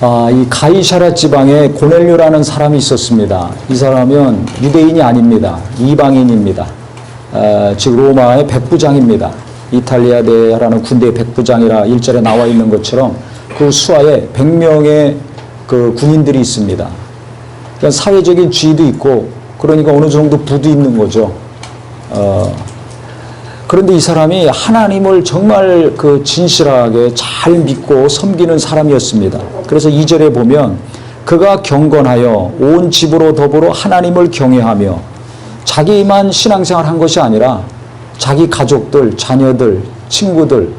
이 가이사랴 지방에 고넬료라는 사람이 있었습니다. 이 사람은 유대인이 아닙니다. 이방인입니다. 즉 로마의 백부장입니다. 이탈리아 대라는 군대의 백부장이라 1절에 나와 있는 것처럼 그 수하에 100명의 그 군인들이 있습니다. 그러니까 사회적인 지위도 있고 그러니까 어느 정도 부도 있는 거죠. 그런데 이 사람이 하나님을 정말 그 진실하게 잘 믿고 섬기는 사람이었습니다. 그래서 2절에 보면 그가 경건하여 온 집으로 더불어 하나님을 경외하며 자기만 신앙생활 한 것이 아니라 자기 가족들, 자녀들, 친구들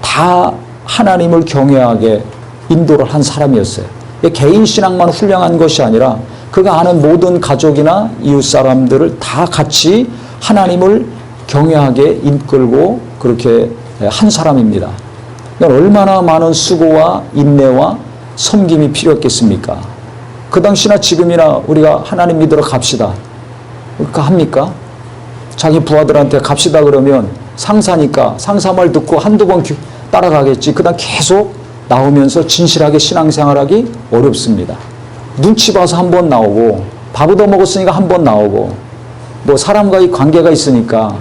다 하나님을 경외하게 인도를 한 사람이었어요. 개인 신앙만 훌륭한 것이 아니라 그가 아는 모든 가족이나 이웃 사람들을 다 같이 하나님을 경외하게 이끌고 그렇게 한 사람입니다. 그러니까 얼마나 많은 수고와 인내와 섬김이 필요했겠습니까? 그 당시나 지금이나 우리가 하나님 믿으러 갑시다. 그러니까 합니까? 자기 부하들한테 갑시다 그러면 상사니까 상사 말 듣고 한두 번 따라가겠지. 그다음 계속 나오면서 진실하게 신앙생활하기 어렵습니다. 눈치 봐서 한 번 나오고 밥 얻어 먹었으니까 한 번 나오고 뭐 사람과의 관계가 있으니까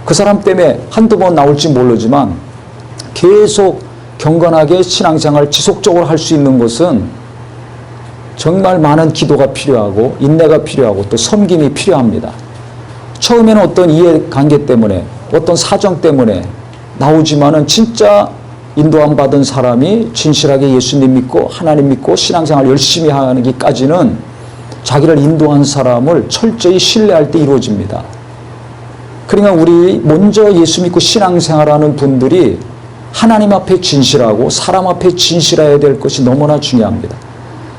그 사람 때문에 한두 번 나올지 모르지만 계속 경건하게 신앙생활 지속적으로 할 수 있는 것은 정말 많은 기도가 필요하고 인내가 필요하고 또 섬김이 필요합니다. 처음에는 어떤 이해관계 때문에 어떤 사정 때문에 나오지만은 진짜 인도함 받은 사람이 진실하게 예수님 믿고 하나님 믿고 신앙생활 열심히 하기까지는 자기를 인도한 사람을 철저히 신뢰할 때 이루어집니다. 그러니까 우리 먼저 예수 믿고 신앙생활하는 분들이 하나님 앞에 진실하고 사람 앞에 진실해야 될 것이 너무나 중요합니다.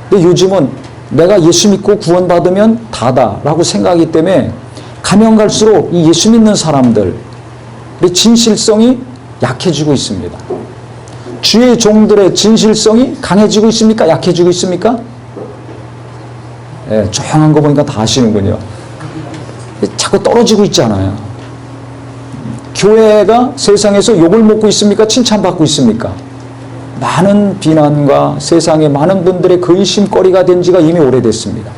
근데 요즘은 내가 예수 믿고 구원받으면 다다라고 생각하기 때문에 가면 갈수록 이 예수 믿는 사람들의 진실성이 약해지고 있습니다. 주의 종들의 진실성이 강해지고 있습니까? 약해지고 있습니까? 예, 조용한 거 보니까 다 아시는군요. 자꾸 떨어지고 있잖아요. 교회가 세상에서 욕을 먹고 있습니까? 칭찬받고 있습니까? 많은 비난과 세상에 많은 분들의 근심거리가 된 지가 이미 오래됐습니다.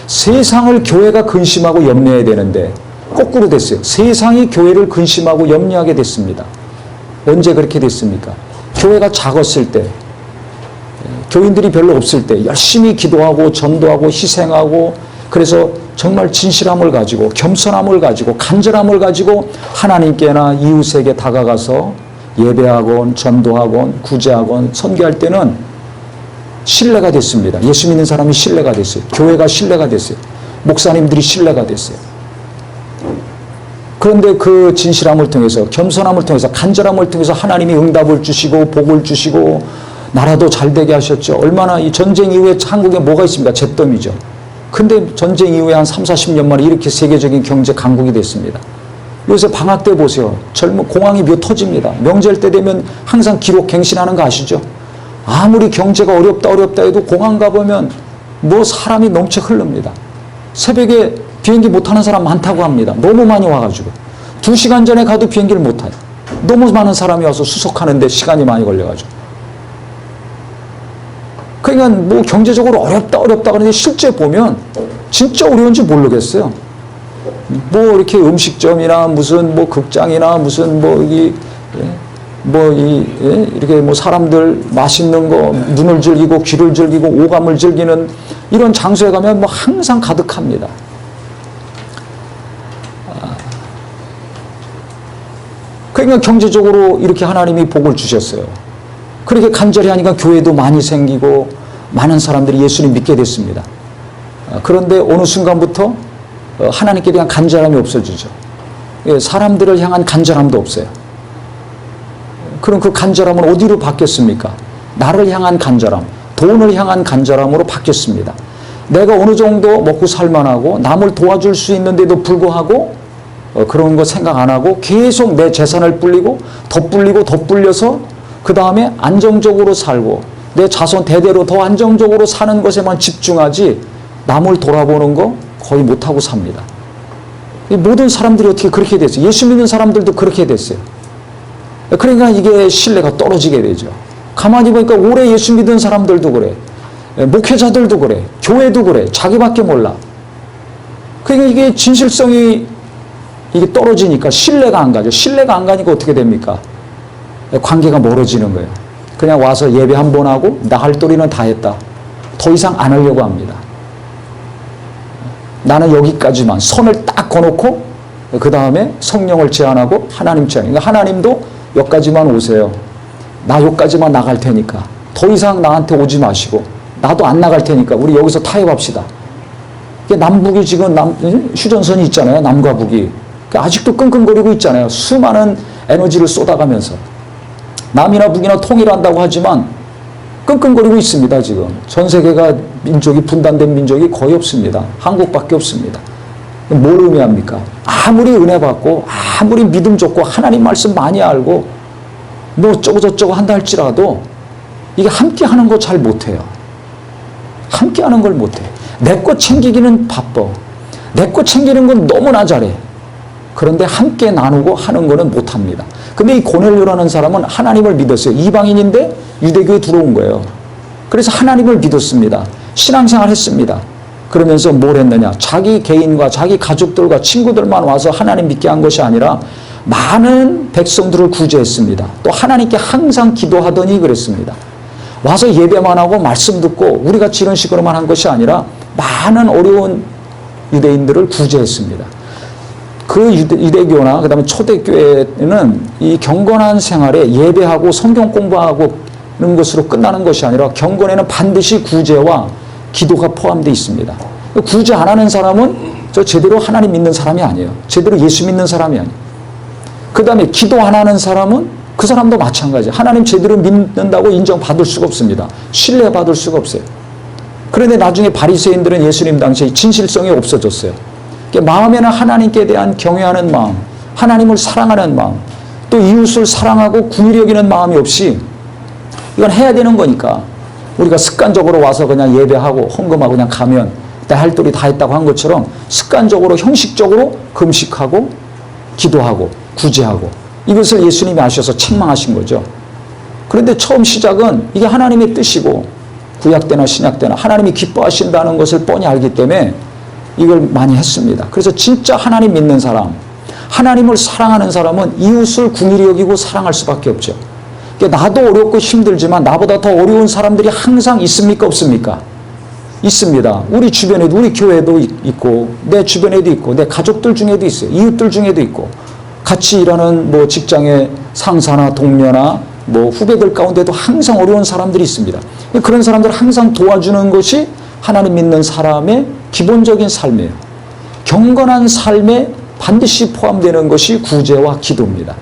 세상을 교회가 근심하고 염려해야 되는데 거꾸로 됐어요. 세상이 교회를 근심하고 염려하게 됐습니다. 언제 그렇게 됐습니까? 교회가 작았을 때, 교인들이 별로 없을 때 열심히 기도하고 전도하고 희생하고 그래서 정말 진실함을 가지고 겸손함을 가지고 간절함을 가지고 하나님께나 이웃에게 다가가서 예배하건 전도하건 구제하건 선교할 때는 신뢰가 됐습니다. 예수 믿는 사람이 신뢰가 됐어요. 교회가 신뢰가 됐어요. 목사님들이 신뢰가 됐어요. 그런데 그 진실함을 통해서 겸손함을 통해서 간절함을 통해서 하나님이 응답을 주시고 복을 주시고 나라도 잘 되게 하셨죠. 얼마나 이 전쟁 이후에 한국에 뭐가 있습니까? 잿더미죠. 근데 전쟁 이후에 한 3, 40년 만에 이렇게 세계적인 경제 강국이 됐습니다. 요새 방학 때 보세요. 공항이 몇 터집니다. 명절 때 되면 항상 기록 갱신하는 거 아시죠? 아무리 경제가 어렵다 해도 공항 가보면 뭐 사람이 넘쳐 흐릅니다. 새벽에 비행기 못 타는 사람 많다고 합니다. 너무 많이 와가지고 2시간 전에 가도 비행기를 못 타요. 너무 많은 사람이 와서 수속하는데 시간이 많이 걸려가지고. 그러니까 뭐 경제적으로 어렵다 그러는데 실제 보면 진짜 어려운지 모르겠어요. 뭐 이렇게 음식점이나 무슨 뭐 극장이나 무슨 이렇게 뭐 사람들 맛있는 거 눈을 즐기고 귀를 즐기고 오감을 즐기는 이런 장소에 가면 뭐 항상 가득합니다. 그러니까 경제적으로 이렇게 하나님이 복을 주셨어요. 그렇게 간절히 하니까 교회도 많이 생기고 많은 사람들이 예수님 믿게 됐습니다. 그런데 어느 순간부터 하나님께 대한 간절함이 없어지죠. 사람들을 향한 간절함도 없어요. 그럼 그 간절함은 어디로 바뀌었습니까? 나를 향한 간절함, 돈을 향한 간절함으로 바뀌었습니다. 내가 어느 정도 먹고 살만하고 남을 도와줄 수 있는데도 불구하고 그런 거 생각 안 하고 계속 내 재산을 불리고 더 불려서 그 다음에 안정적으로 살고 내 자손 대대로 더 안정적으로 사는 것에만 집중하지 남을 돌아보는 거 거의 못하고 삽니다. 모든 사람들이 어떻게 그렇게 됐어요? 예수 믿는 사람들도 그렇게 됐어요. 그러니까 이게 신뢰가 떨어지게 되죠. 가만히 보니까 오래 예수 믿은 사람들도 그래. 목회자들도 그래. 교회도 그래. 자기밖에 몰라. 그러니까 이게 진실성이 이게 떨어지니까 신뢰가 안 가죠. 신뢰가 안 가니까 어떻게 됩니까? 관계가 멀어지는 거예요. 그냥 와서 예배 한 번 하고 나 할 도리는 다 했다. 더 이상 안 하려고 합니다. 나는 여기까지만 선을 딱 거놓고 그 다음에 성령을 제한하고 하나님 제한. 그러니까 하나님도 여기까지만 오세요. 나 여기까지만 나갈 테니까 더 이상 나한테 오지 마시고 나도 안 나갈 테니까 우리 여기서 타협합시다. 남북이 지금 휴전선이 있잖아요. 남과 북이. 아직도 끙끙거리고 있잖아요. 수많은 에너지를 쏟아가면서. 남이나 북이나 통일한다고 하지만 끙끙거리고 있습니다. 지금. 전 세계가 민족이 분단된 민족이 거의 없습니다. 한국밖에 없습니다. 뭘 의미합니까? 아무리 은혜 받고 아무리 믿음 좋고 하나님 말씀 많이 알고 뭐 어쩌고 저쩌고 한다 할지라도 이게 함께 하는 거 잘 못해요. 함께 하는 걸 못해. 내 거 챙기기는 바빠. 내 거 챙기는 건 너무나 잘해. 그런데 함께 나누고 하는 거는 못합니다. 근데 이 고넬료라는 사람은 하나님을 믿었어요. 이방인인데 유대교에 들어온 거예요. 그래서 하나님을 믿었습니다. 신앙생활 했습니다. 그러면서 뭘 했느냐. 자기 개인과 자기 가족들과 친구들만 와서 하나님 믿게 한 것이 아니라 많은 백성들을 구제했습니다. 또 하나님께 항상 기도하더니 그랬습니다. 와서 예배만 하고 말씀 듣고 우리같이 이런 식으로만 한 것이 아니라 많은 어려운 유대인들을 구제했습니다. 그 유대교나 그 다음에 초대교회는 이 경건한 생활에 예배하고 성경 공부하고 는 것으로 끝나는 것이 아니라 경건에는 반드시 구제와 기도가 포함되어 있습니다. 구제 안 하는 사람은 저 제대로 하나님 믿는 사람이 아니에요. 제대로 예수 믿는 사람이 아니에요. 그 다음에 기도 안 하는 사람은 그 사람도 마찬가지예요. 하나님 제대로 믿는다고 인정받을 수가 없습니다. 신뢰받을 수가 없어요. 그런데 나중에 바리새인들은 예수님 당시에 진실성이 없어졌어요. 마음에는 하나님께 대한 경외하는 마음, 하나님을 사랑하는 마음, 또 이웃을 사랑하고 긍휼히 여기는 마음이 없이 이건 해야 되는 거니까 우리가 습관적으로 와서 그냥 예배하고 헌금하고 그냥 가면 내 할 도리 다 했다고 한 것처럼 습관적으로 형식적으로 금식하고 기도하고 구제하고 이것을 예수님이 아셔서 책망하신 거죠. 그런데 처음 시작은 이게 하나님의 뜻이고 구약 때나 신약 때나 하나님이 기뻐하신다는 것을 뻔히 알기 때문에 이걸 많이 했습니다. 그래서 진짜 하나님 믿는 사람, 하나님을 사랑하는 사람은 이웃을 긍휼히 여기고 사랑할 수밖에 없죠. 나도 어렵고 힘들지만 나보다 더 어려운 사람들이 항상 있습니까? 없습니까? 있습니다. 우리 주변에도, 우리 교회도 있고 내 주변에도 있고 내 가족들 중에도 있어요. 이웃들 중에도 있고 같이 일하는 뭐 직장의 상사나 동료나 뭐 후배들 가운데도 항상 어려운 사람들이 있습니다. 그런 사람들을 항상 도와주는 것이 하나님 믿는 사람의 기본적인 삶이에요. 경건한 삶에 반드시 포함되는 것이 구제와 기도입니다.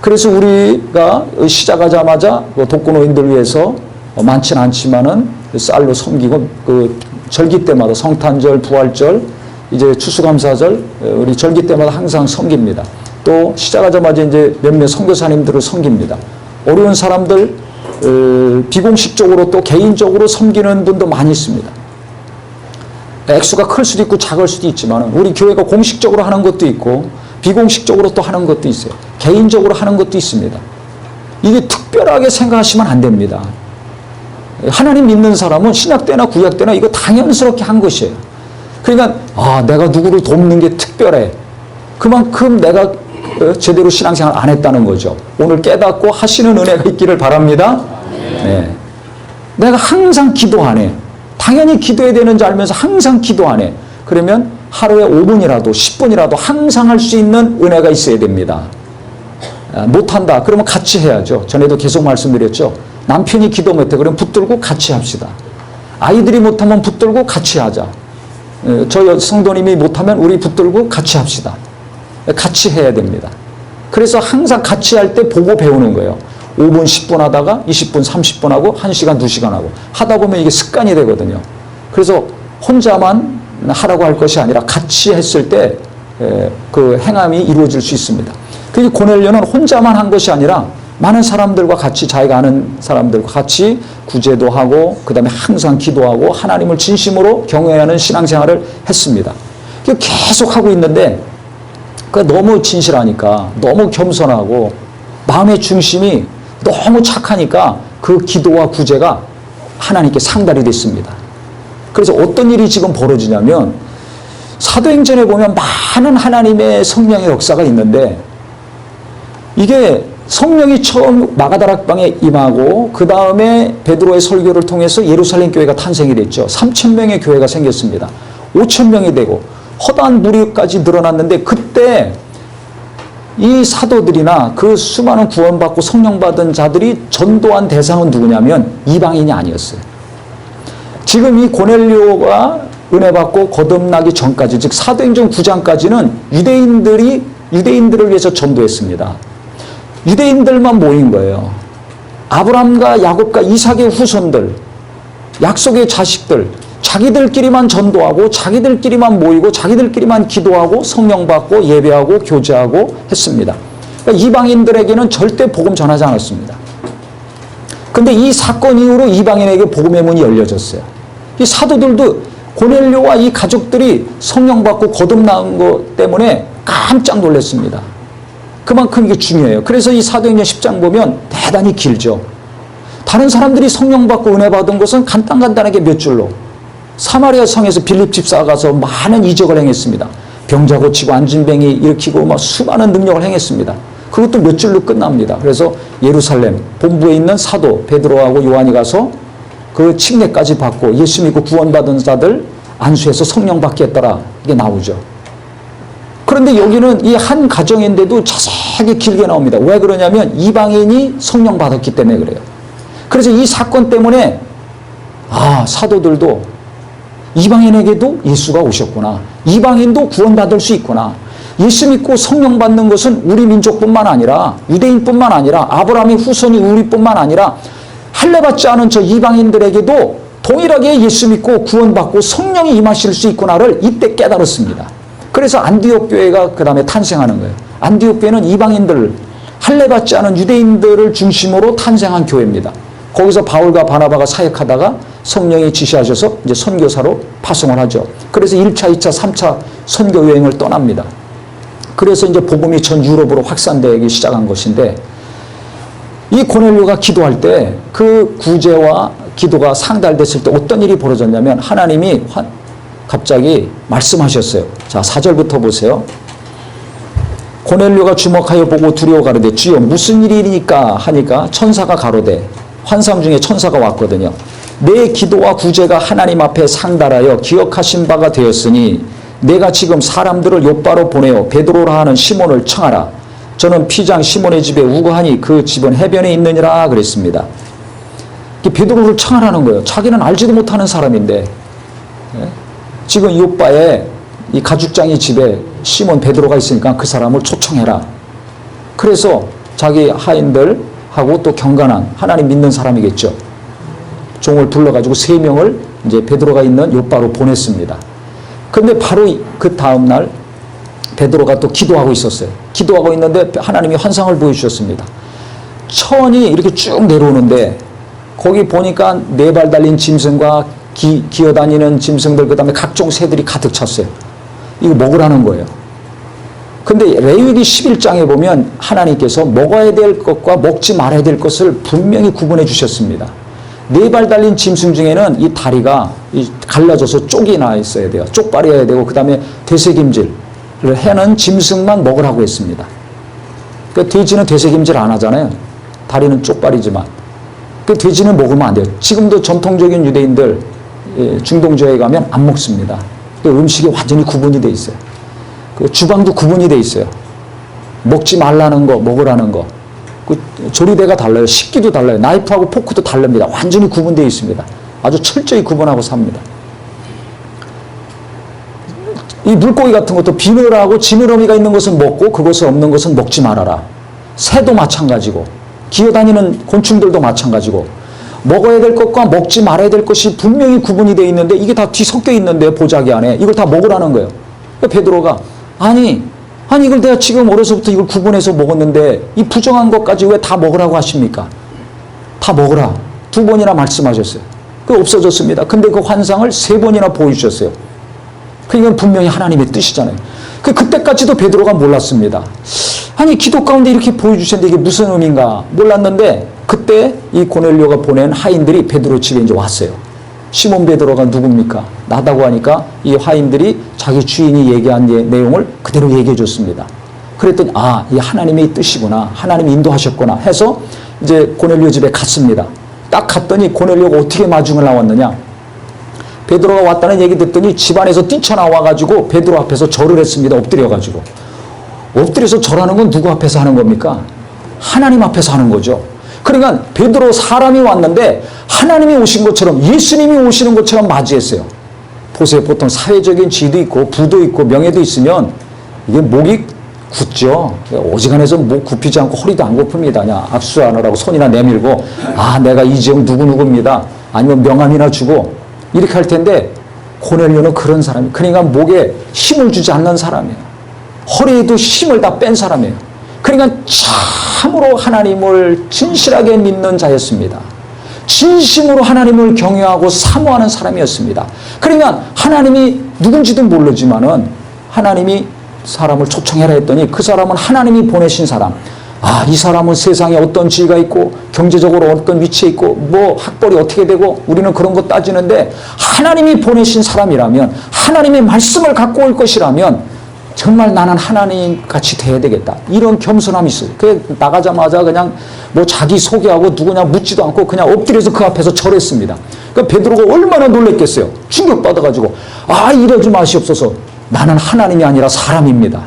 그래서 우리가 시작하자마자 독거노인들 위해서 많지는 않지만은 쌀로 섬기고 그 절기 때마다 성탄절, 부활절, 이제 추수감사절 우리 절기 때마다 항상 섬깁니다. 또 시작하자마자 이제 몇몇 선교사님들을 섬깁니다. 어려운 사람들 비공식적으로 또 개인적으로 섬기는 분도 많이 있습니다. 액수가 클 수도 있고 작을 수도 있지만 우리 교회가 공식적으로 하는 것도 있고 비공식적으로 또 하는 것도 있어요. 개인적으로 하는 것도 있습니다. 이게 특별하게 생각하시면 안 됩니다. 하나님 믿는 사람은 신약 때나 구약 때나 이거 당연스럽게 한 것이에요. 그러니까 내가 누구를 돕는 게 특별해. 그만큼 내가 제대로 신앙생활 안 했다는 거죠. 오늘 깨닫고 하시는 은혜가 있기를 바랍니다. 네. 내가 항상 기도 안 해. 당연히 기도해야 되는 줄 알면서 항상 기도 안 해. 그러면 하루에 5분이라도 10분이라도 항상 할 수 있는 은혜가 있어야 됩니다. 못한다. 그러면 같이 해야죠. 전에도 계속 말씀드렸죠. 남편이 기도 못해. 그러면 붙들고 같이 합시다. 아이들이 못하면 붙들고 같이 하자. 저 성도님이 못하면 우리 붙들고 같이 합시다. 같이 해야 됩니다. 그래서 항상 같이 할 때 보고 배우는 거예요. 5분, 10분 하다가 20분, 30분 하고 1시간, 2시간 하고 하다 보면 이게 습관이 되거든요. 그래서 혼자만 하라고 할 것이 아니라 같이 했을 때 그 행함이 이루어질 수 있습니다. 그래서 고넬료는 혼자만 한 것이 아니라 많은 사람들과 같이 자기가 아는 사람들과 같이 구제도 하고 그 다음에 항상 기도하고 하나님을 진심으로 경외하는 신앙생활을 했습니다. 계속 하고 있는데 너무 진실하니까 너무 겸손하고 마음의 중심이 너무 착하니까 그 기도와 구제가 하나님께 상달이 됐습니다. 그래서 어떤 일이 지금 벌어지냐면 사도행전에 보면 많은 하나님의 성령의 역사가 있는데 이게 성령이 처음 마가다락방에 임하고 그 다음에 베드로의 설교를 통해서 예루살렘 교회가 탄생이 됐죠. 3,000명의 교회가 생겼습니다. 5,000명이 되고 허다한 무리까지 늘어났는데 그때 이 사도들이나 그 수많은 구원받고 성령 받은 자들이 전도한 대상은 누구냐면 이방인이 아니었어요. 지금 이 고넬료가 은혜 받고 거듭나기 전까지 즉 사도행전 9장까지는 유대인들을 위해서 전도했습니다. 유대인들만 모인 거예요. 아브라함과 야곱과 이삭의 후손들, 약속의 자식들, 자기들끼리만 전도하고 자기들끼리만 모이고 자기들끼리만 기도하고 성령 받고 예배하고 교제하고 했습니다. 그러니까 이방인들에게는 절대 복음 전하지 않았습니다. 그런데 이 사건 이후로 이방인에게 복음의 문이 열려졌어요. 이 사도들도 고넬료와 이 가족들이 성령 받고 거듭난 것 때문에 깜짝 놀랐습니다. 그만큼 이게 중요해요. 그래서 이 사도행전 10장 보면 대단히 길죠. 다른 사람들이 성령 받고 은혜 받은 것은 간단하게 몇 줄로 사마리아 성에서 빌립 집사가 가서 많은 이적을 행했습니다. 병자 고치고 안진뱅이 일으키고 막 수많은 능력을 행했습니다. 그것도 몇 줄로 끝납니다. 그래서 예루살렘 본부에 있는 사도 베드로하고 요한이 가서 그 칙례까지 받고 예수 믿고 구원받은 자들 안수해서 성령 받게 했더라. 이게 나오죠. 그런데 여기는 이 한 가정인데도 자세하게 길게 나옵니다. 왜 그러냐면 이방인이 성령 받았기 때문에 그래요. 그래서 이 사건 때문에 사도들도 이방인에게도 예수가 오셨구나. 이방인도 구원받을 수 있구나. 예수 믿고 성령 받는 것은 우리 민족뿐만 아니라 유대인뿐만 아니라 아브라함의 후손이 우리뿐만 아니라 할례 받지 않은 저 이방인들에게도 동일하게 예수 믿고 구원받고 성령이 임하실 수 있구나를 이때 깨달았습니다. 그래서 안디옥 교회가 그 다음에 탄생하는 거예요. 안디옥 교회는 이방인들, 할례 받지 않은 유대인들을 중심으로 탄생한 교회입니다. 거기서 바울과 바나바가 사역하다가 성령이 지시하셔서 이제 선교사로 파송을 하죠. 그래서 1차, 2차, 3차 선교 여행을 떠납니다. 그래서 이제 복음이 전 유럽으로 확산되기 시작한 것인데 이 고넬료가 기도할 때 그 구제와 기도가 상달됐을 때 어떤 일이 벌어졌냐면 하나님이 갑자기 말씀하셨어요. 자, 4절부터 보세요. 고넬료가 주목하여 보고 두려워 가로되 주여 무슨 일이니까 하니까 천사가 가로되 환상 중에 천사가 왔거든요. 내 기도와 구제가 하나님 앞에 상달하여 기억하신 바가 되었으니 내가 지금 사람들을 요바로 보내어 베드로라 하는 시몬을 청하라. 저는 피장 시몬의 집에 우거하니 그 집은 해변에 있느니라 그랬습니다. 베드로를 청하라는 거예요. 자기는 알지도 못하는 사람인데 지금 요바에 이 가죽장의 집에 시몬 베드로가 있으니까 그 사람을 초청해라. 그래서 자기 하인들하고 또 경건한 하나님 믿는 사람이겠죠. 종을 불러가지고 3명을 이제 베드로가 있는 요바로 보냈습니다. 그런데 바로 그 다음날 베드로가 또 기도하고 있었어요. 기도하고 있는데 하나님이 환상을 보여주셨습니다. 천이 이렇게 쭉 내려오는데 거기 보니까 4발 달린 짐승과 기어다니는 짐승들 그 다음에 각종 새들이 가득 찼어요. 이거 먹으라는 거예요. 근데 레위기 11장에 보면 하나님께서 먹어야 될 것과 먹지 말아야 될 것을 분명히 구분해 주셨습니다. 4발 달린 짐승 중에는 이 다리가 갈라져서 쪽이 나 있어야 돼요. 쪽발이어야 되고 그 다음에 되새김질을 해는 짐승만 먹으라고 했습니다. 그러니까 돼지는 되새김질 안 하잖아요. 다리는 쪽발이지만. 그 돼지는 먹으면 안 돼요. 지금도 전통적인 유대인들 중동지역에 가면 안 먹습니다. 그 음식이 완전히 구분이 돼 있어요. 그 주방도 구분이 돼 있어요. 먹지 말라는 거, 먹으라는 거. 그 조리대가 달라요. 식기도 달라요. 나이프하고 포크도 다릅니다. 완전히 구분되어 있습니다. 아주 철저히 구분하고 삽니다. 이 물고기 같은 것도 비늘하고 지느러미가 있는 것은 먹고 그것이 없는 것은 먹지 말아라. 새도 마찬가지고 기어다니는 곤충들도 마찬가지고 먹어야 될 것과 먹지 말아야 될 것이 분명히 구분이 되어 있는데 이게 다 뒤섞여 있는데 보자기 안에 이걸 다 먹으라는 거예요. 그러니까 베드로가 아니 이걸 내가 지금 어려서부터 이걸 구분해서 먹었는데 이 부정한 것까지 왜 다 먹으라고 하십니까? 다 먹으라. 2번이나 말씀하셨어요. 그 없어졌습니다. 근데 그 환상을 3번이나 보여주셨어요. 이건 분명히 하나님의 뜻이잖아요. 그때까지도 베드로가 몰랐습니다. 아니 기도 가운데 이렇게 보여주셨는데 이게 무슨 의미인가 몰랐는데 그때 이 고넬료가 보낸 하인들이 베드로 집에 이제 왔어요. 시몬 베드로가 누굽니까? 나다고 하니까 이 하인들이 자기 주인이 얘기한 내용을 그대로 얘기해 줬습니다. 그랬더니 이 하나님의 뜻이구나. 하나님이 인도하셨구나 해서 이제 고넬료 집에 갔습니다. 딱 갔더니 고넬료가 어떻게 마중을 나왔느냐? 베드로가 왔다는 얘기 듣더니 집안에서 뛰쳐나와가지고 베드로 앞에서 절을 했습니다. 엎드려가지고. 엎드려서 절하는 건 누구 앞에서 하는 겁니까? 하나님 앞에서 하는 거죠. 그러니까 베드로 사람이 왔는데 하나님이 오신 것처럼, 예수님이 오시는 것처럼 맞이했어요. 보세요. 보통 사회적인 지위도 있고 부도 있고 명예도 있으면 이게 목이 굳죠. 어지간해서 목 굽히지 않고 허리도 안 굽힙니다. 그냥 악수하느라고 손이나 내밀고 내가 이 지역 누구누구입니다. 아니면 명함이나 주고 이렇게 할 텐데 고넬료는 그런 사람이, 그러니까 목에 힘을 주지 않는 사람이에요. 허리에도 힘을 다 뺀 사람이에요. 그러니까 참으로 하나님을 진실하게 믿는 자였습니다. 진심으로 하나님을 경외하고 사모하는 사람이었습니다. 그러니까 하나님이 누군지도 모르지만은 하나님이 사람을 초청해라 했더니 그 사람은 하나님이 보내신 사람. 이 사람은 세상에 어떤 지위가 있고 경제적으로 어떤 위치에 있고 뭐 학벌이 어떻게 되고 우리는 그런 거 따지는데 하나님이 보내신 사람이라면, 하나님의 말씀을 갖고 올 것이라면 정말 나는 하나님 같이 돼야 되겠다. 이런 겸손함이 있어요. 나가자마자 그냥 뭐 자기 소개하고 누구냐 묻지도 않고 그냥 엎드려서 그 앞에서 절했습니다. 그러니까 베드로가 얼마나 놀랬겠어요. 충격받아가지고 이러지 마시옵소서. 나는 하나님이 아니라 사람입니다.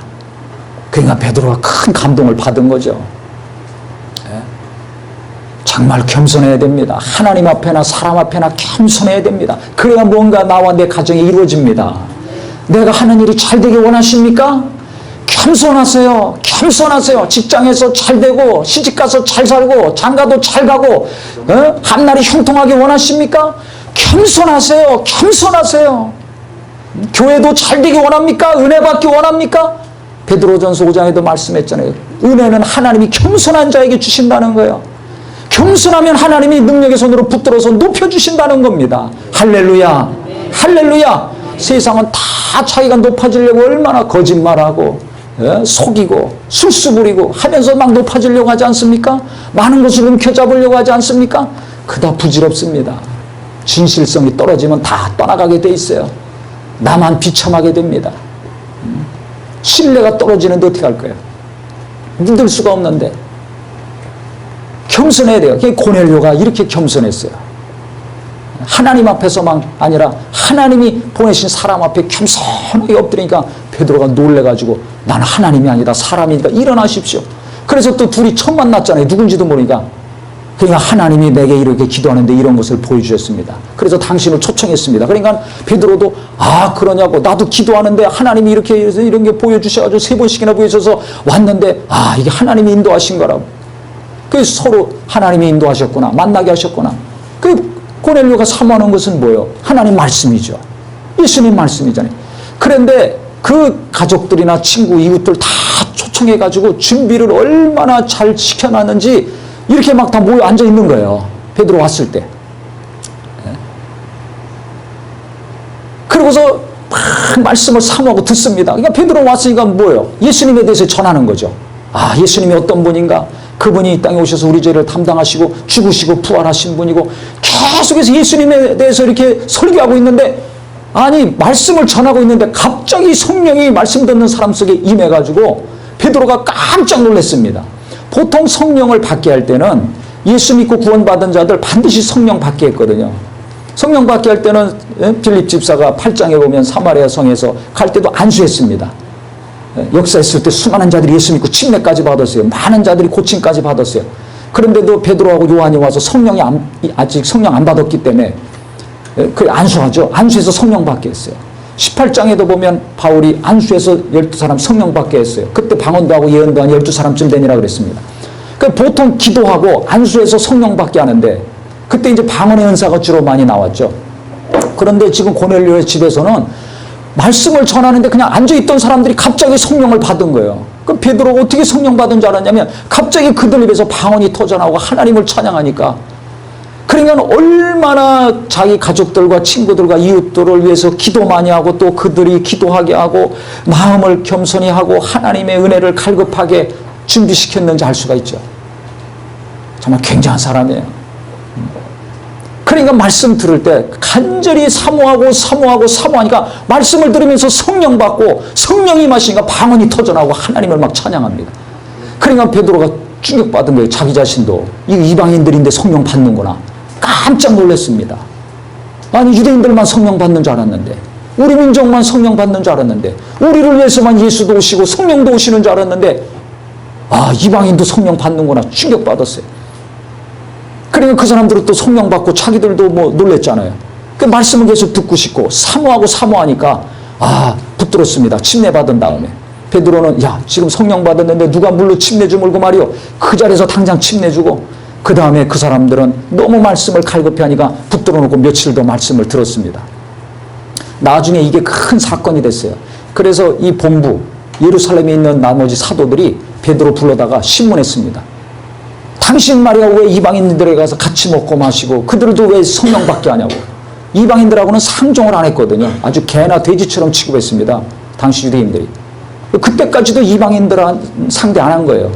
그러니까 베드로가 큰 감동을 받은 거죠. 정말 겸손해야 됩니다. 하나님 앞에나 사람 앞에나 겸손해야 됩니다. 그래야 뭔가 나와 내 가정이 이루어집니다. 내가 하는 일이 잘 되길 원하십니까? 겸손하세요. 겸손하세요. 직장에서 잘 되고 시집가서 잘 살고 장가도 잘 가고 앞날이 형통하게 원하십니까? 겸손하세요. 겸손하세요. 교회도 잘 되기 원합니까? 은혜 받기 원합니까? 베드로전서 5장에도 말씀했잖아요. 은혜는 하나님이 겸손한 자에게 주신다는 거예요. 겸손하면 하나님이 능력의 손으로 붙들어서 높여주신다는 겁니다. 할렐루야. 할렐루야. 세상은 다 자기가 높아지려고 얼마나 거짓말하고 속이고 술수 부리고 하면서 막 높아지려고 하지 않습니까? 많은 것을 움켜잡으려고 하지 않습니까? 그다 부질없습니다. 진실성이 떨어지면 다 떠나가게 돼 있어요. 나만 비참하게 됩니다. 신뢰가 떨어지는데 어떻게 할 거예요? 믿을 수가 없는데. 겸손해야 돼요. 고넬료가 이렇게 겸손했어요. 하나님 앞에서만 아니라 하나님이 보내신 사람 앞에 겸손하게 엎드리니까 베드로가 놀래가지고 나는 하나님이 아니다 사람이니까 일어나십시오. 그래서 또 둘이 처음 만났잖아요. 누군지도 모르니까. 그러니까 하나님이 내게 이렇게 기도하는데 이런 것을 보여주셨습니다. 그래서 당신을 초청했습니다. 그러니까 베드로도 그러냐고, 나도 기도하는데 하나님이 이렇게 이런 게 보여주셔가지고 3번씩이나 보여줘서 왔는데 이게 하나님이 인도하신 거라고. 그래서 서로 하나님이 인도하셨구나, 만나게 하셨구나. 고넬료가 사모하는 것은 뭐예요? 하나님 말씀이죠. 예수님 말씀이잖아요. 그런데 그 가족들이나 친구, 이웃들 다 초청해가지고 준비를 얼마나 잘 시켜놨는지 이렇게 막 다 모여 앉아 있는 거예요. 베드로 왔을 때. 그러고서 막 말씀을 사모하고 듣습니다. 그러니까 베드로 왔으니까 뭐예요? 예수님에 대해서 전하는 거죠. 예수님이 어떤 분인가? 그분이 이 땅에 오셔서 우리 죄를 담당하시고 죽으시고 부활하신 분이고, 계속해서 예수님에 대해서 이렇게 설교하고 있는데, 말씀을 전하고 있는데 갑자기 성령이 말씀 듣는 사람 속에 임해가지고 베드로가 깜짝 놀랐습니다. 보통 성령을 받게 할 때는 예수 믿고 구원받은 자들 반드시 성령 받게 했거든요. 성령 받게 할 때는 빌립 집사가 8장에 보면 사마리아 성에서 갈 때도 안수했습니다. 역사했을 때 수많은 자들이 예수 믿고 침례까지 받았어요. 많은 자들이 고침까지 받았어요. 그런데도 베드로하고 요한이 와서 아직 성령 안 받았기 때문에 안수하죠. 안수해서 성령 받게 했어요. 18장에도 보면 바울이 안수해서 12사람 성령 받게 했어요. 그때 방언도 하고 예언도 한 12사람쯤 되니라 그랬습니다. 보통 기도하고 안수해서 성령 받게 하는데 그때 이제 방언의 은사가 주로 많이 나왔죠. 그런데 지금 고넬료의 집에서는 말씀을 전하는데 그냥 앉아있던 사람들이 갑자기 성령을 받은 거예요. 그럼 베드로가 어떻게 성령 받은 줄 알았냐면 갑자기 그들 입에서 방언이 터져나오고 하나님을 찬양하니까, 그러니까 얼마나 자기 가족들과 친구들과 이웃들을 위해서 기도 많이 하고 또 그들이 기도하게 하고 마음을 겸손히 하고 하나님의 은혜를 갈급하게 준비시켰는지 알 수가 있죠. 정말 굉장한 사람이에요. 그러니까 말씀 들을 때 간절히 사모하니까 말씀을 들으면서 성령 받고 성령이 임하시니까 방언이 터져나오고 하나님을 막 찬양합니다. 그러니까 베드로가 충격받은 거예요. 자기 자신도. 이방인들인데 성령 받는구나. 깜짝 놀랐습니다. 아니 유대인들만 성령 받는 줄 알았는데, 우리 민족만 성령 받는 줄 알았는데, 우리를 위해서만 예수도 오시고 성령도 오시는 줄 알았는데, 아, 이방인도 성령 받는구나. 충격받았어요. 그러니까 그 사람들은 또 성령 받고 자기들도 뭐 놀랬잖아요. 그 말씀을 계속 듣고 싶고 사모하니까 붙들었습니다. 침례받은 다음에 베드로는 야, 지금 성령 받았는데 누가 물로 침례 주물고 말이요. 그 자리에서 당장 침례 주고, 그 다음에 그 사람들은 너무 말씀을 갈급해 하니까 붙들어 놓고 며칠 더 말씀을 들었습니다. 나중에 이게 큰 사건이 됐어요. 그래서 이 본부 예루살렘에 있는 나머지 사도들이 베드로 불러다가 신문했습니다. 당신 말이야 왜 이방인들에 가서 같이 먹고 마시고 그들도 왜 성령 받게 하냐고. 이방인들하고는 상종을 안 했거든요. 아주 개나 돼지처럼 취급했습니다. 당시 유대인들이. 그때까지도 이방인들은 상대 안 한 거예요.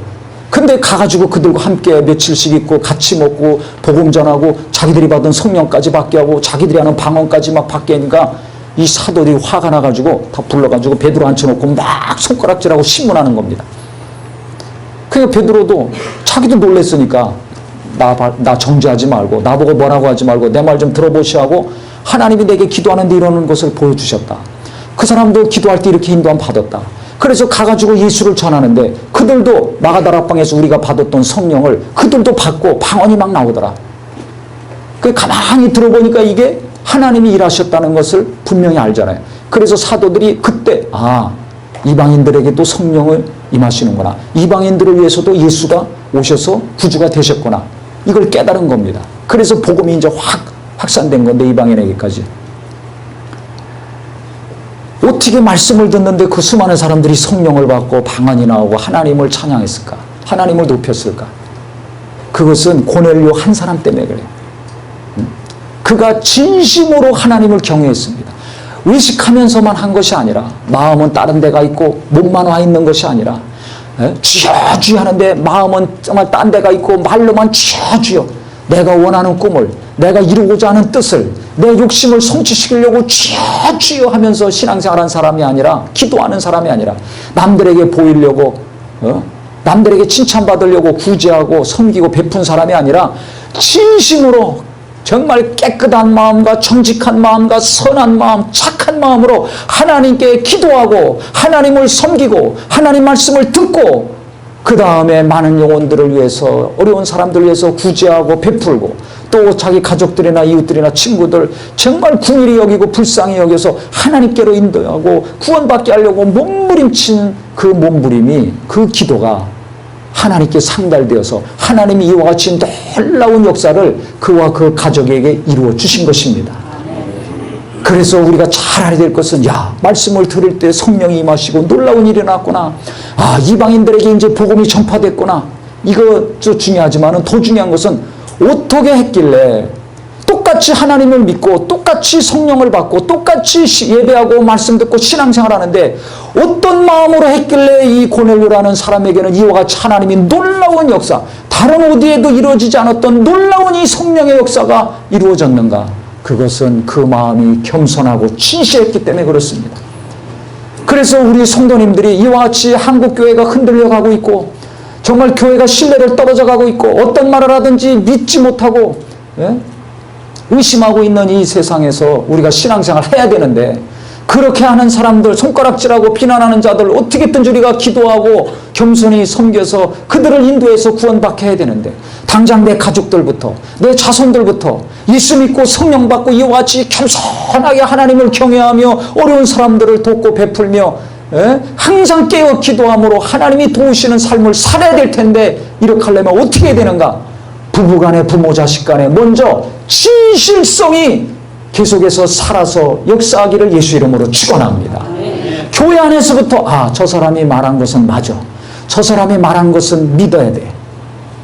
근데 가가지고 그들과 함께 며칠씩 있고 같이 먹고 복음 전하고 자기들이 받은 성령까지 받게 하고 자기들이 하는 방언까지 막 받게 하니까 이 사도들이 화가 나가지고 다 불러가지고 베드로 앉혀놓고 막 손가락질하고 신문하는 겁니다. 그러니까 베드로도 자기도 놀랬으니까 나 정죄하지 말고 나보고 뭐라고 하지 말고 내 말 좀 들어보시라고 하나님이 내게 기도하는데 이러는 것을 보여주셨다. 그 사람도 기도할 때 이렇게 인도함 받았다. 그래서 가가지고 예수를 전하는데 그들도 마가다락방에서 우리가 받았던 성령을 그들도 받고 방언이 막 나오더라. 그 가만히 들어보니까 이게 하나님이 일하셨다는 것을 분명히 알잖아요. 그래서 사도들이 그때 이방인들에게도 성령을 임하시는구나. 이방인들을 위해서도 예수가 오셔서 구주가 되셨구나. 이걸 깨달은 겁니다. 그래서 복음이 이제 확산된 건데 이방인에게까지. 어떻게 말씀을 듣는데 그 수많은 사람들이 성령을 받고 방언이 나오고 하나님을 찬양했을까? 하나님을 높였을까? 그것은 고넬료 한 사람 때문에 그래요. 그가 진심으로 하나님을 경외했습니다. 의식하면서만 한 것이 아니라 마음은 다른 데가 있고 몸만 와 있는 것이 아니라 주여 주여 하는데 마음은 정말 딴 데가 있고 말로만 주여 주여 내가 원하는 꿈을 내가 이루고자 하는 뜻을 내 욕심을 성취시키려고 주여 주여 하면서 신앙생활한 사람이 아니라 기도하는 사람이 아니라 남들에게 보이려고 남들에게 칭찬받으려고 구제하고 섬기고 베푼 사람이 아니라 진심으로 정말 깨끗한 마음과 정직한 마음과 선한 마음, 착한 마음으로 하나님께 기도하고 하나님을 섬기고 하나님 말씀을 듣고 그 다음에 많은 영혼들을 위해서 어려운 사람들을 위해서 구제하고 베풀고 또 자기 가족들이나 이웃들이나 친구들 정말 긍휼히 여기고 불쌍히 여겨서 하나님께로 인도하고 구원받게 하려고 몸부림친 그 몸부림이 그 기도가 하나님께 상달되어서 하나님이 이와 같이 놀라운 역사를 그와 그 가족에게 이루어 주신 것입니다. 그래서 우리가 잘 알아야 될 것은 말씀을 들을 때 성령이 임하시고 놀라운 일이 났구나. 이방인들에게 이제 복음이 전파됐구나. 이것도 중요하지만 더 중요한 것은 어떻게 했길래 똑같이 하나님을 믿고 똑같이 성령을 받고 똑같이 예배하고 말씀 듣고 신앙생활하는데 어떤 마음으로 했길래 이 고넬료라는 사람에게는 이와 같이 하나님이 놀라운 역사, 다른 어디에도 이루어지지 않았던 놀라운 이 성령의 역사가 이루어졌는가? 그것은 그 마음이 겸손하고 진실했기 때문에 그렇습니다. 그래서 우리 성도님들이 이와 같이 한국교회가 흔들려가고 있고 정말 교회가 신뢰를 떨어져가고 있고 어떤 말을 하든지 믿지 못하고 의심하고 있는 이 세상에서 우리가 신앙생활 해야 되는데 그렇게 하는 사람들, 손가락질하고 비난하는 자들 어떻게든 우리가 기도하고 겸손히 섬겨서 그들을 인도해서 구원받게 해야 되는데 당장 내 가족들부터 내 자손들부터 예수 믿고 성령 받고 이와 같이 겸손하게 하나님을 경외하며 어려운 사람들을 돕고 베풀며 항상 깨어 기도함으로 하나님이 도우시는 삶을 살아야 될 텐데 이렇게 하려면 어떻게 해야 되는가? 부부간에 부모 자식간에 먼저 진실성이 계속해서 살아서 역사하기를 예수 이름으로 축원합니다. 교회 안에서부터 저 사람이 말한 것은 맞아. 저 사람이 말한 것은 믿어야 돼.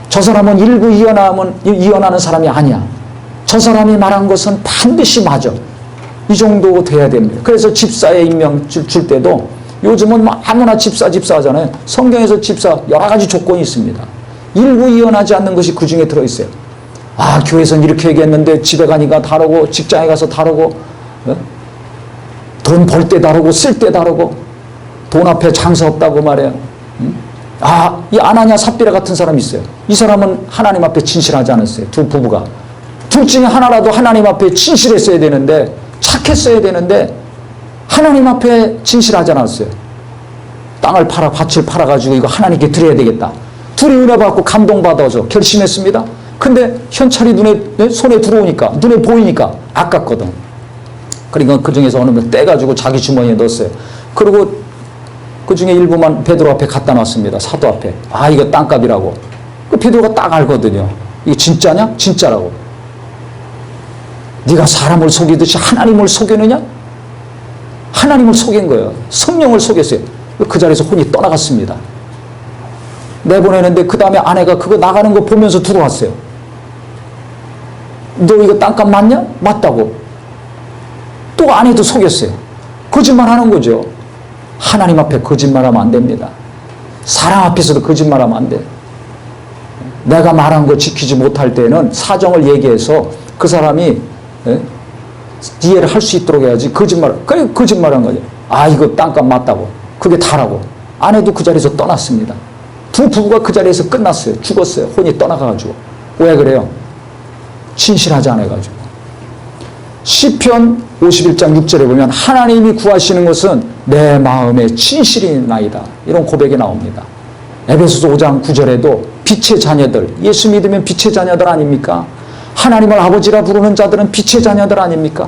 저 사람은 일부 이언하는 사람이 아니야. 저 사람이 말한 것은 반드시 맞아. 이 정도 돼야 됩니다. 그래서 집사의 임명 줄 때도 요즘은 아무나 집사 하잖아요. 성경에서 집사 여러 가지 조건이 있습니다. 일구이연하지 않는 것이 그 중에 들어있어요. 아, 교회에서는 이렇게 얘기했는데 집에 가니까 다르고, 직장에 가서 다르고, 돈 벌 때 다르고, 쓸 때 다르고, 돈 앞에 장사 없다고 말해요. 아, 이 아나냐 삽비라 같은 사람이 있어요. 이 사람은 하나님 앞에 진실하지 않았어요. 두 부부가. 둘 중에 하나라도 하나님 앞에 진실했어야 되는데, 착했어야 되는데, 하나님 앞에 진실하지 않았어요. 땅을 팔아, 밭을 팔아가지고 이거 하나님께 드려야 되겠다. 둘이 은혜 받고 감동받아서 결심했습니다. 근데 현찰이 손에 들어오니까, 눈에 보이니까 아깝거든. 그러니까 그 중에서 어느 분 떼가지고 자기 주머니에 넣었어요. 그리고 그 중에 일부만 베드로 앞에 갖다 놨습니다. 사도 앞에. 아, 이거 땅값이라고. 그 베드로가 딱 알거든요. 이게 진짜냐? 진짜라고. 네가 사람을 속이듯이 하나님을 속이느냐? 하나님을 속인 거예요. 성령을 속였어요. 그 자리에서 혼이 떠나갔습니다. 내보내는데 그 다음에 아내가 그거 나가는 거 보면서 들어왔어요. 너 이거 땅값 맞냐? 맞다고. 또 아내도 속였어요. 거짓말하는 거죠. 하나님 앞에 거짓말하면 안 됩니다. 사람 앞에서도 거짓말하면 안 돼. 내가 말한 거 지키지 못할 때는 사정을 얘기해서 그 사람이 이해를 할 수 있도록 해야지. 그래 거짓말한 거죠. 아, 이거 땅값 맞다고. 그게 다라고. 아내도 그 자리에서 떠났습니다. 두 부부가 그 자리에서 끝났어요. 죽었어요. 혼이 떠나가가지고. 왜 그래요? 진실하지 않아가지고. 시편 51장 6절에 보면 하나님이 구하시는 것은 내 마음의 진실이나이다. 이런 고백이 나옵니다. 에베소서 5장 9절에도 빛의 자녀들, 예수 믿으면 빛의 자녀들 아닙니까? 하나님을 아버지라 부르는 자들은 빛의 자녀들 아닙니까?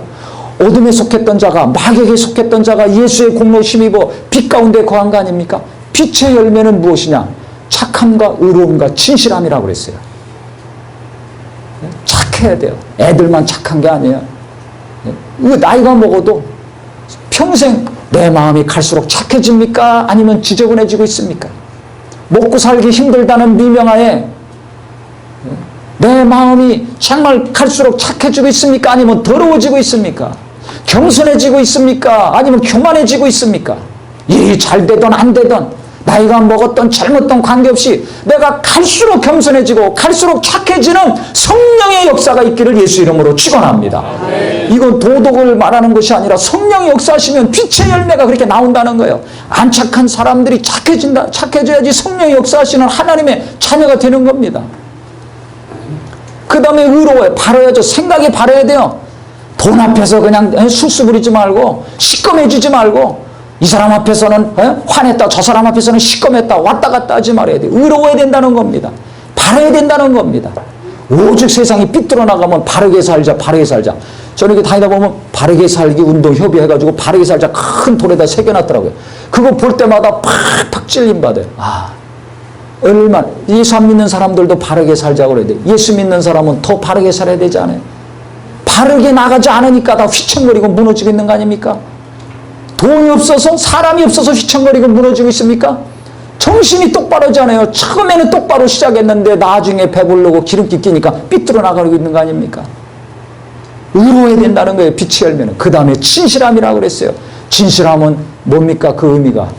어둠에 속했던 자가, 마귀에게 속했던 자가 예수의 공로에 힘입어 빛 가운데 거한 거 아닙니까? 빛의 열매는 무엇이냐? 착함과 의로움과 진실함이라고 그랬어요. 착해야 돼요. 애들만 착한 게 아니에요. 나이가 먹어도 평생 내 마음이 갈수록 착해집니까? 아니면 지저분해지고 있습니까? 먹고 살기 힘들다는 미명하에 내 마음이 정말 갈수록 착해지고 있습니까? 아니면 더러워지고 있습니까? 겸손해지고 있습니까? 아니면 교만해지고 있습니까? 일이 잘 되든 안 되든 나이가 먹었던 젊었던 관계없이 내가 갈수록 겸손해지고 갈수록 착해지는 성령의 역사가 있기를 예수 이름으로 축원합니다. 이건 도덕을 말하는 것이 아니라 성령의 역사하시면 빛의 열매가 그렇게 나온다는 거예요. 안 착한 사람들이 착해져야지 성령의 역사하시는 하나님의 자녀가 되는 겁니다. 그 다음에 의로워요. 바라야죠. 생각이 바라야 돼요. 돈 앞에서 그냥 술수 부리지 말고 시꺼매지지 말고 이 사람 앞에서는 화냈다, 저 사람 앞에서는 시꺼맸다, 왔다 갔다 하지 말아야 돼요. 의로워야 된다는 겁니다. 바라야 된다는 겁니다. 오직 세상이 삐뚤어 나가면 바르게 살자, 바르게 살자. 저는 이렇게 다니다 보면 바르게 살기 운동 협의해가지고 바르게 살자 큰 돌에다 새겨놨더라고요. 그거 볼 때마다 팍팍 찔림받아요. 아, 얼마나. 예수 안 믿는 사람들도 바르게 살자고 그래야 돼. 예수 믿는 사람은 더 바르게 살아야 되지 않아요? 바르게 나가지 않으니까 다 휘청거리고 무너지고 있는 거 아닙니까? 돈이 없어서 사람이 없어서 휘청거리고 무너지고 있습니까? 정신이 똑바르지 않아요. 처음에는 똑바로 시작했는데 나중에 배부르고 기름기 끼니까 삐뚤어 나가고 있는 거 아닙니까? 의로워야 된다는 거예요. 빛의 열매는. 그 다음에 진실함이라고 그랬어요. 진실함은 뭡니까? 그 의미가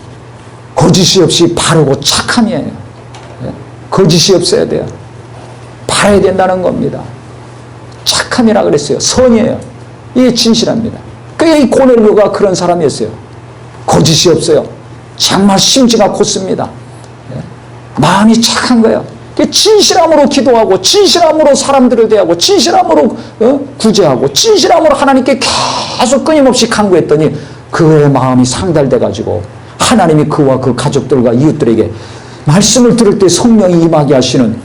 거짓이 없이 바르고 착함이에요. 거짓이 없어야 돼요. 바라야 된다는 겁니다. 착함이라고 그랬어요. 선이에요. 이게 진실합니다. 이 고넬료가 그런 사람이었어요. 거짓이 없어요. 정말 심지가 곧습니다. 마음이 착한 거예요. 진실함으로 기도하고 진실함으로 사람들을 대하고 진실함으로 구제하고 진실함으로 하나님께 계속 끊임없이 간구했더니 그의 마음이 상달돼가지고 하나님이 그와 그 가족들과 이웃들에게 말씀을 들을 때 성령이 임하게 하시는,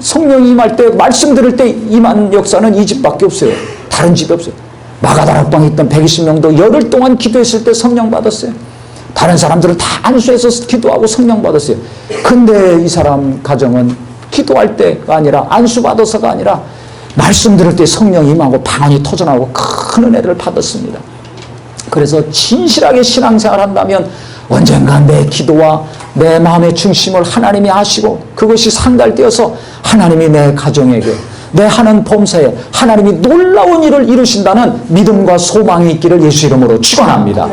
성령이 임할 때 말씀 들을 때 임한 역사는 이 집밖에 없어요. 다른 집이 없어요. 마가다락방에 있던 120명도 열흘 동안 기도했을 때 성령 받았어요. 다른 사람들은 다 안수해서 기도하고 성령 받았어요. 근데 이 사람 가정은 기도할 때가 아니라 안수 받아서가 아니라 말씀 들을 때 성령이 임하고 방언이 터져나오고 큰 은혜를 받았습니다. 그래서 진실하게 신앙생활 한다면 언젠가 내 기도와 내 마음의 중심을 하나님이 아시고 그것이 상달되어서 하나님이 내 가정에게 내 하는 범사에 하나님이 놀라운 일을 이루신다는 믿음과 소망이 있기를 예수 이름으로 축원합니다.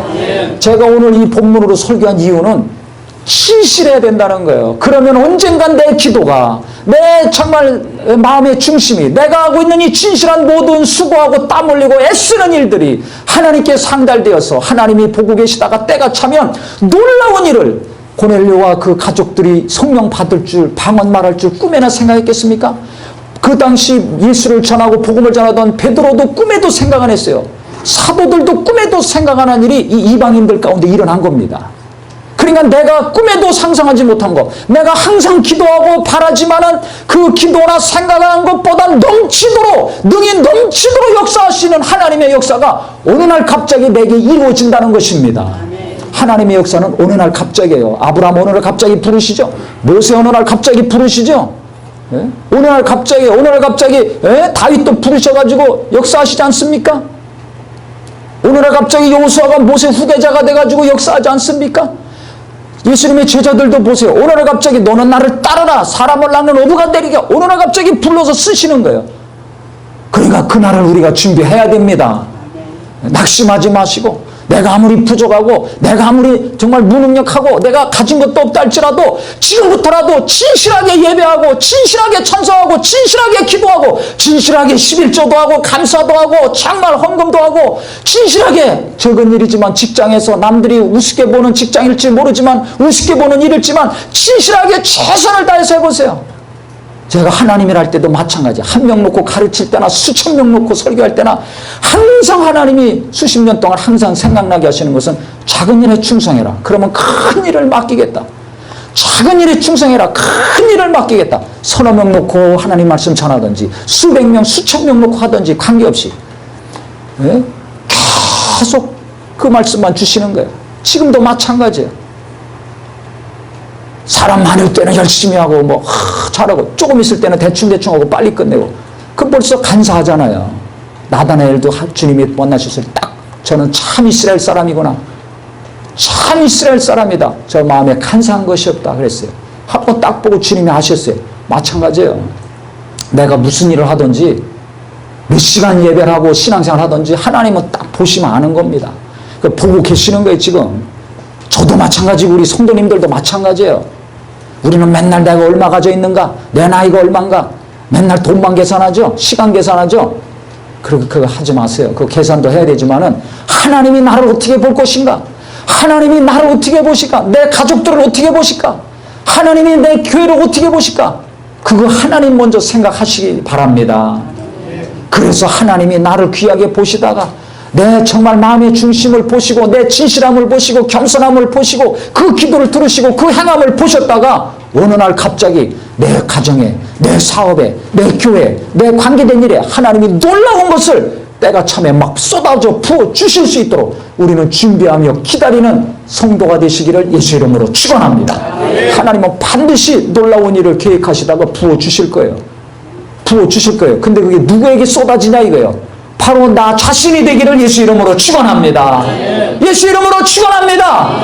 제가 오늘 이 본문으로 설교한 이유는 진실해야 된다는 거예요. 그러면 언젠간 내 기도가, 내 정말 마음의 중심이, 내가 하고 있는 이 진실한 모든 수고하고 땀 흘리고 애쓰는 일들이 하나님께 상달되어서 하나님이 보고 계시다가 때가 차면 놀라운 일을 고넬료와 그 가족들이 성령 받을 줄, 방언 말할 줄 꿈에나 생각했겠습니까? 그 당시 예수를 전하고 복음을 전하던 베드로도 꿈에도 생각 안 했어요. 사도들도 꿈에도 생각 안 한 일이 이 이방인들 가운데 일어난 겁니다. 그러니까 내가 꿈에도 상상하지 못한 것, 내가 항상 기도하고 바라지만은 그 기도나 생각하는 것보다 넘치도록, 능히 넘치도록 역사하시는 하나님의 역사가 어느 날 갑자기 내게 이루어진다는 것입니다. 하나님의 역사는 어느 날 갑자기예요. 아브라함 어느 날 갑자기 부르시죠. 모세 어느 날 갑자기 부르시죠. 예? 어느 날 갑자기 예? 다윗도 부르셔가지고 역사하시지 않습니까? 어느 날 갑자기 여호수아가 모세 후계자가 돼가지고 역사하지 않습니까? 예수님의 제자들도 보세요. 어느 날 갑자기 너는 나를 따르라, 사람을 낳는 어부가 되리게 어느 날 갑자기 불러서 쓰시는 거예요. 그러니까 그날을 우리가 준비해야 됩니다. 낙심하지 마시고, 내가 아무리 부족하고 내가 아무리 정말 무능력하고 내가 가진 것도 없다 할지라도 지금부터라도 진실하게 예배하고 진실하게 찬송하고 진실하게 기도하고 진실하게 11조도 하고 감사도 하고 정말 헌금도 하고 진실하게, 적은 일이지만 직장에서 남들이 우습게 보는 직장일지 모르지만 우습게 보는 일일지만 진실하게 최선을 다해서 해보세요. 제가 하나님이라 할 때도 마찬가지예요. 한 명 놓고 가르칠 때나 수천 명 놓고 설교할 때나 항상 하나님이 수십 년 동안 항상 생각나게 하시는 것은 작은 일에 충성해라. 그러면 큰 일을 맡기겠다. 작은 일에 충성해라. 큰 일을 맡기겠다. 서너 명 놓고 하나님 말씀 전하든지 수백 명, 수천 명 놓고 하든지 관계없이, 예? 계속 그 말씀만 주시는 거예요. 지금도 마찬가지예요. 사람 많을 때는 열심히 하고 잘하고, 조금 있을 때는 대충 하고 빨리 끝내고, 그 벌써 간사하잖아요. 나다나엘도 주님이 만나셨을 때 딱 저는 참 이스라엘 사람이구나, 참 이스라엘 사람이다, 저 마음에 간사한 것이 없다 그랬어요. 하고 딱 보고 주님이 아셨어요. 마찬가지예요. 내가 무슨 일을 하든지 몇 시간 예배를 하고 신앙생활 하든지 하나님은 딱 보시면 아는 겁니다. 보고 계시는 거예요. 지금 저도 마찬가지고 우리 성도님들도 마찬가지예요. 우리는 맨날 내가 얼마 가져 있는가, 내 나이가 얼마인가, 맨날 돈만 계산하죠. 시간 계산하죠. 그거 하지 마세요. 그 계산도 해야 되지만은 하나님이 나를 어떻게 볼 것인가, 하나님이 나를 어떻게 보실까, 내 가족들을 어떻게 보실까, 하나님이 내 교회를 어떻게 보실까, 그거 하나님 먼저 생각하시기 바랍니다. 그래서 하나님이 나를 귀하게 보시다가 내 정말 마음의 중심을 보시고 내 진실함을 보시고 겸손함을 보시고 그 기도를 들으시고 그 행함을 보셨다가 어느 날 갑자기 내 가정에, 내 사업에, 내 교회에, 내 관계된 일에 하나님이 놀라운 것을 때가 참에 막 쏟아져 부어 주실 수 있도록 우리는 준비하며 기다리는 성도가 되시기를 예수 이름으로 축원합니다. 하나님은 반드시 놀라운 일을 계획하시다가 부어 주실 거예요. 부어 주실 거예요. 근데 그게 누구에게 쏟아지냐 이거예요. 바로 나 자신이 되기를 예수 이름으로 축원합니다. 예수 이름으로 축원합니다.